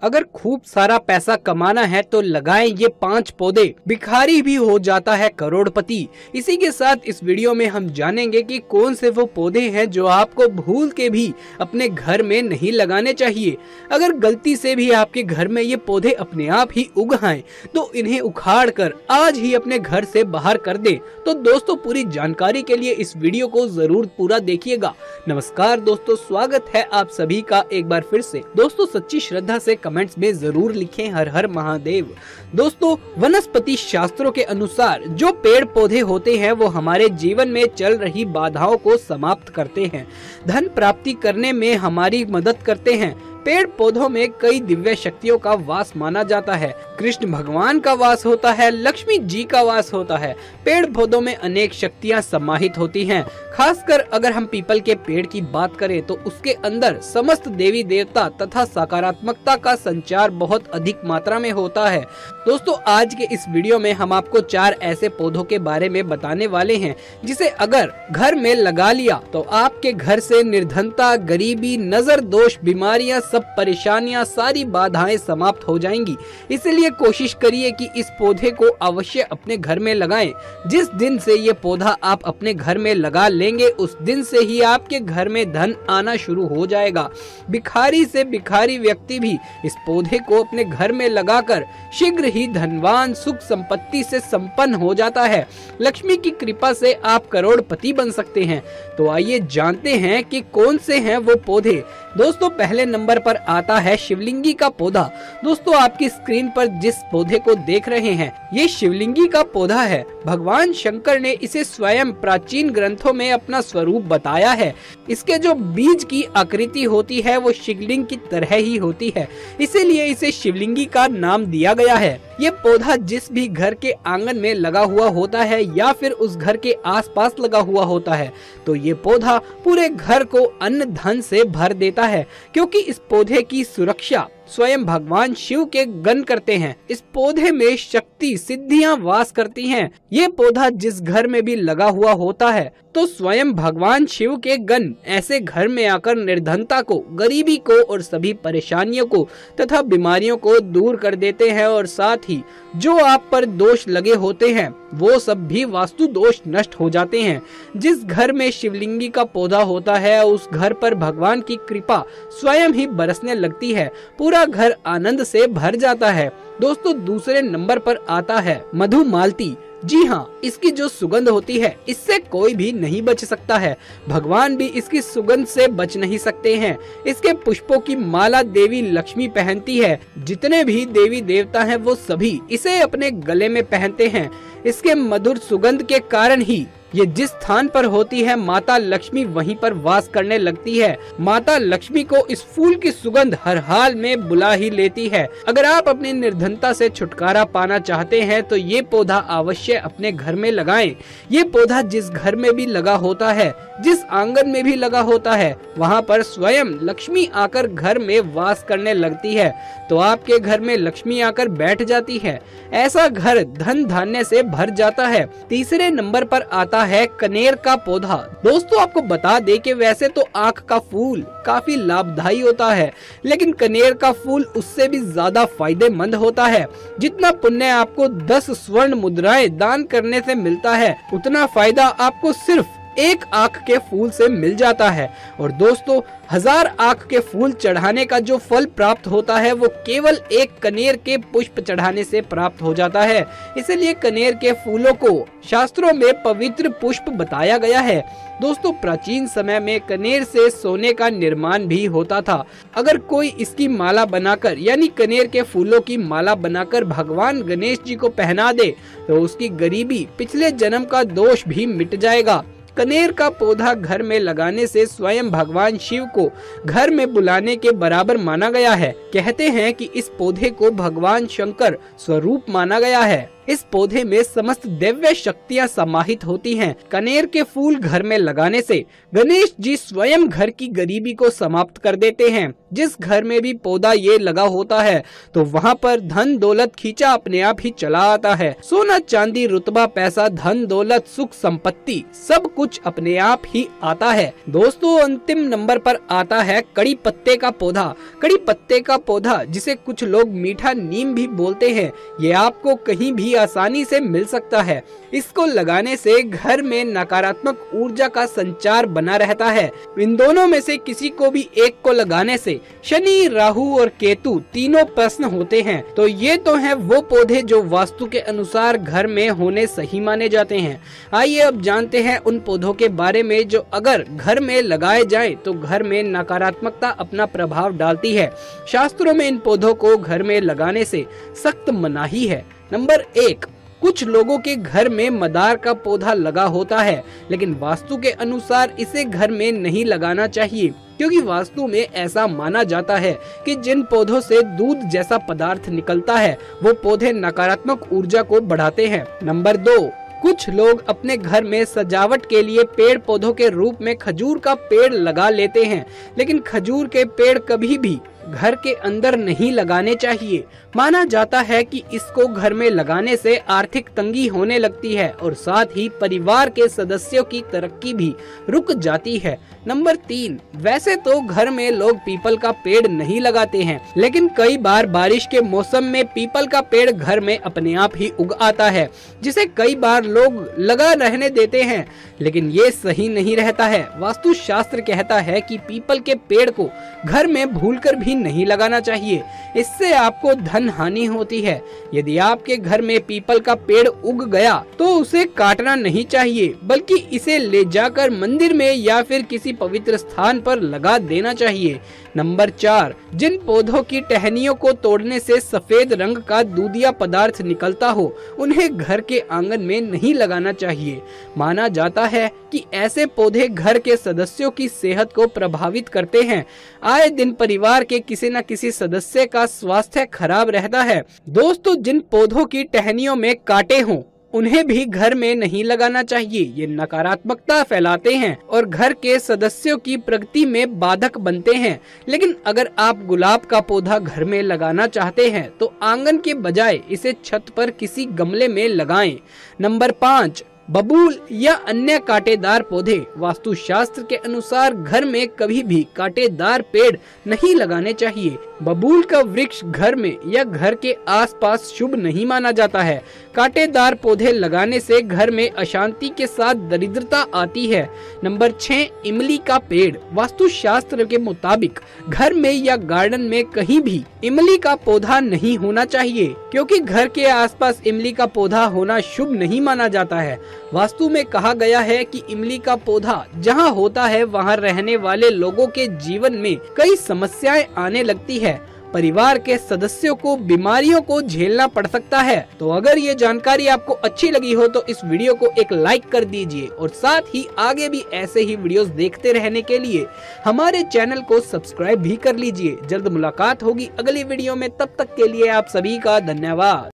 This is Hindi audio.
अगर खूब सारा पैसा कमाना है तो लगाएं ये 5 पौधे, भिखारी भी हो जाता है करोड़पति। इसी के साथ इस वीडियो में हम जानेंगे कि कौन से वो पौधे हैं जो आपको भूल के भी अपने घर में नहीं लगाने चाहिए। अगर गलती से भी आपके घर में ये पौधे अपने आप ही उग आए तो इन्हें उखाड़ कर आज ही अपने घर से बाहर कर दे। तो दोस्तों, पूरी जानकारी के लिए इस वीडियो को जरूर पूरा देखिएगा। नमस्कार दोस्तों, स्वागत है आप सभी का एक बार फिर से। दोस्तों, सच्ची श्रद्धा से कमेंट्स में जरूर लिखें हर हर महादेव। दोस्तों, वनस्पति शास्त्रों के अनुसार जो पेड़ पौधे होते हैं वो हमारे जीवन में चल रही बाधाओं को समाप्त करते हैं, धन प्राप्ति करने में हमारी मदद करते हैं। पेड़ पौधों में कई दिव्य शक्तियों का वास माना जाता है। कृष्ण भगवान का वास होता है, लक्ष्मी जी का वास होता है। पेड़ पौधों में अनेक शक्तियां समाहित होती हैं। खासकर अगर हम पीपल के पेड़ की बात करें तो उसके अंदर समस्त देवी देवता तथा सकारात्मकता का संचार बहुत अधिक मात्रा में होता है। दोस्तों, आज के इस वीडियो में हम आपको 4 ऐसे पौधों के बारे में बताने वाले हैं जिसे अगर घर में लगा लिया तो आपके घर से निर्धनता, गरीबी, नजर दोष, बीमारियां, सब परेशानियां, सारी बाधाएं समाप्त हो जाएंगी। इसलिए कोशिश करिए कि इस पौधे को अवश्य अपने घर में लगाएं। जिस दिन से ये पौधा आप अपने घर में लगा लेंगे उस दिन से ही आपके घर में धन आना शुरू हो जाएगा। भिखारी से भिखारी व्यक्ति भी इस पौधे को अपने घर में लगाकर शीघ्र ही धनवान, सुख संपत्ति से संपन्न हो जाता है। लक्ष्मी की कृपा से आप करोड़पति बन सकते हैं। तो आइए जानते हैं कि कौन से हैं वो पौधे। दोस्तों, पहले नंबर पर आता है शिवलिंगी का पौधा। दोस्तों, आपकी स्क्रीन पर जिस पौधे को देख रहे हैं ये शिवलिंगी का पौधा है। भगवान शंकर ने इसे स्वयं प्राचीन ग्रंथों में अपना स्वरूप बताया है। इसके जो बीज की आकृति होती है वो शिवलिंग की तरह ही होती है, इसीलिए इसे शिवलिंगी का नाम दिया गया है। ये पौधा जिस भी घर के आंगन में लगा हुआ होता है या फिर उस घर के आसपास लगा हुआ होता है तो ये पौधा पूरे घर को अन्न धन से भर देता है, क्योंकि इस पौधे की सुरक्षा स्वयं भगवान शिव के गण करते हैं। इस पौधे में शक्ति, सिद्धियां वास करती हैं। ये पौधा जिस घर में भी लगा हुआ होता है तो स्वयं भगवान शिव के गण ऐसे घर में आकर निर्धनता को, गरीबी को और सभी परेशानियों को तथा बीमारियों को दूर कर देते हैं। और साथ ही जो आप पर दोष लगे होते हैं वो सब भी वास्तु दोष नष्ट हो जाते हैं। जिस घर में शिवलिंगी का पौधा होता है उस घर पर भगवान की कृपा स्वयं ही बरसने लगती है, पूरा घर आनंद से भर जाता है। दोस्तों, दूसरे नंबर पर आता है मधुमालती। जी हाँ, इसकी जो सुगंध होती है इससे कोई भी नहीं बच सकता है। भगवान भी इसकी सुगंध से बच नहीं सकते हैं। इसके पुष्पों की माला देवी लक्ष्मी पहनती है। जितने भी देवी देवता हैं वो सभी इसे अपने गले में पहनते हैं। इसके मधुर सुगंध के कारण ही ये जिस स्थान पर होती है माता लक्ष्मी वहीं पर वास करने लगती है। माता लक्ष्मी को इस फूल की सुगंध हर हाल में बुला ही लेती है। अगर आप अपनी निर्धनता से छुटकारा पाना चाहते हैं तो ये पौधा अवश्य अपने घर में लगाएं। ये पौधा जिस घर में भी लगा होता है, जिस आंगन में भी लगा होता है, वहाँ पर स्वयं लक्ष्मी आकर घर में वास करने लगती है। तो आपके घर में लक्ष्मी आकर बैठ जाती है। ऐसा घर धन धान्य से भर जाता है। तीसरे नंबर पर आता है कनेर का पौधा। दोस्तों, आपको बता दे कि वैसे तो आँख का फूल काफी लाभदायी होता है, लेकिन कनेर का फूल उससे भी ज्यादा फायदेमंद होता है। जितना पुण्य आपको 10 स्वर्ण मुद्राएं दान करने से मिलता है उतना फायदा आपको सिर्फ एक आँख के फूल से मिल जाता है। और दोस्तों, 1000 आँख के फूल चढ़ाने का जो फल प्राप्त होता है वो केवल एक कनेर के पुष्प चढ़ाने से प्राप्त हो जाता है। इसलिए कनेर के फूलों को शास्त्रों में पवित्र पुष्प बताया गया है। दोस्तों, प्राचीन समय में कनेर से सोने का निर्माण भी होता था। अगर कोई इसकी माला बनाकर यानी कनेर के फूलों की माला बनाकर भगवान गणेश जी को पहना दे तो उसकी गरीबी, पिछले जन्म का दोष भी मिट जाएगा। कनेर का पौधा घर में लगाने से स्वयं भगवान शिव को घर में बुलाने के बराबर माना गया है। कहते हैं कि इस पौधे को भगवान शंकर स्वरूप माना गया है। इस पौधे में समस्त दिव्य शक्तियाँ समाहित होती हैं। कनेर के फूल घर में लगाने से गणेश जी स्वयं घर की गरीबी को समाप्त कर देते हैं। जिस घर में भी पौधा ये लगा होता है तो वहाँ पर धन दौलत खींचा अपने आप ही चला आता है। सोना चांदी रुतबा पैसा धन दौलत सुख संपत्ति सब कुछ अपने आप ही आता है। दोस्तों अंतिम नंबर पर आता है कड़ी पत्ते का पौधा। कड़ी पत्ते का पौधा जिसे कुछ लोग मीठा नीम भी बोलते हैं, ये आपको कहीं भी आसानी से मिल सकता है। इसको लगाने से घर में नकारात्मक ऊर्जा का संचार बना रहता है। इन दोनों में से किसी को भी एक को लगाने से शनि राहु और केतु तीनों प्रश्न होते हैं। तो ये तो हैं वो पौधे जो वास्तु के अनुसार घर में होने सही माने जाते हैं। आइए अब जानते हैं उन पौधों के बारे में जो अगर घर में लगाए जाएं तो घर में नकारात्मकता अपना प्रभाव डालती है। शास्त्रों में इन पौधों को घर में लगाने से सख्त मनाही है। नंबर 1, कुछ लोगों के घर में मदार का पौधा लगा होता है, लेकिन वास्तु के अनुसार इसे घर में नहीं लगाना चाहिए, क्योंकि वास्तु में ऐसा माना जाता है कि जिन पौधों से दूध जैसा पदार्थ निकलता है वो पौधे नकारात्मक ऊर्जा को बढ़ाते हैं। नंबर 2, कुछ लोग अपने घर में सजावट के लिए पेड़ पौधों के रूप में खजूर का पेड़ लगा लेते हैं, लेकिन खजूर के पेड़ कभी भी घर के अंदर नहीं लगाने चाहिए। माना जाता है कि इसको घर में लगाने से आर्थिक तंगी होने लगती है और साथ ही परिवार के सदस्यों की तरक्की भी रुक जाती है। नंबर 3, वैसे तो घर में लोग पीपल का पेड़ नहीं लगाते हैं, लेकिन कई बार बारिश के मौसम में पीपल का पेड़ घर में अपने आप ही उग आता है, जिसे कई बार लोग लगा रहने देते हैं, लेकिन ये सही नहीं रहता है। वास्तु शास्त्र कहता है कि पीपल के पेड़ को घर में भूलकर भी नहीं लगाना चाहिए, इससे आपको धन हानि होती है। यदि आपके घर में पीपल का पेड़ उग गया तो उसे काटना नहीं चाहिए, बल्कि इसे ले जाकर मंदिर में या फिर किसी पवित्र स्थान पर लगा देना चाहिए। नंबर 4, जिन पौधों की टहनियों को तोड़ने से सफेद रंग का दूधिया पदार्थ निकलता हो उन्हें घर के आंगन में नहीं लगाना चाहिए। माना जाता है कि ऐसे पौधे घर के सदस्यों की सेहत को प्रभावित करते हैं। आए दिन परिवार के किसी न किसी सदस्य का स्वास्थ्य खराब रहता है। दोस्तों जिन पौधों की टहनियों में कांटे हों उन्हें भी घर में नहीं लगाना चाहिए। ये नकारात्मकता फैलाते हैं और घर के सदस्यों की प्रगति में बाधक बनते हैं। लेकिन अगर आप गुलाब का पौधा घर में लगाना चाहते हैं तो आंगन के बजाय इसे छत पर किसी गमले में लगाएं। नंबर 5, बबूल या अन्य कांटेदार पौधे। वास्तुशास्त्र के अनुसार घर में कभी भी कांटेदार पेड़ नहीं लगाने चाहिए। बबूल का वृक्ष घर में या घर के आसपास शुभ नहीं माना जाता है। कांटेदार पौधे लगाने से घर में अशांति के साथ दरिद्रता आती है। नंबर 6, इमली का पेड़। वास्तुशास्त्र के मुताबिक घर में या गार्डन में कहीं भी इमली का पौधा नहीं होना चाहिए, क्योंकि घर के आसपास इमली का पौधा होना शुभ नहीं माना जाता है। वास्तु में कहा गया है कि इमली का पौधा जहाँ होता है वहाँ रहने वाले लोगों के जीवन में कई समस्याएं आने लगती है। परिवार के सदस्यों को बीमारियों को झेलना पड़ सकता है। तो अगर ये जानकारी आपको अच्छी लगी हो तो इस वीडियो को एक लाइक कर दीजिए और साथ ही आगे भी ऐसे ही वीडियोस देखते रहने के लिए हमारे चैनल को सब्सक्राइब भी कर लीजिए। जल्द मुलाकात होगी अगली वीडियो में, तब तक के लिए आप सभी का धन्यवाद।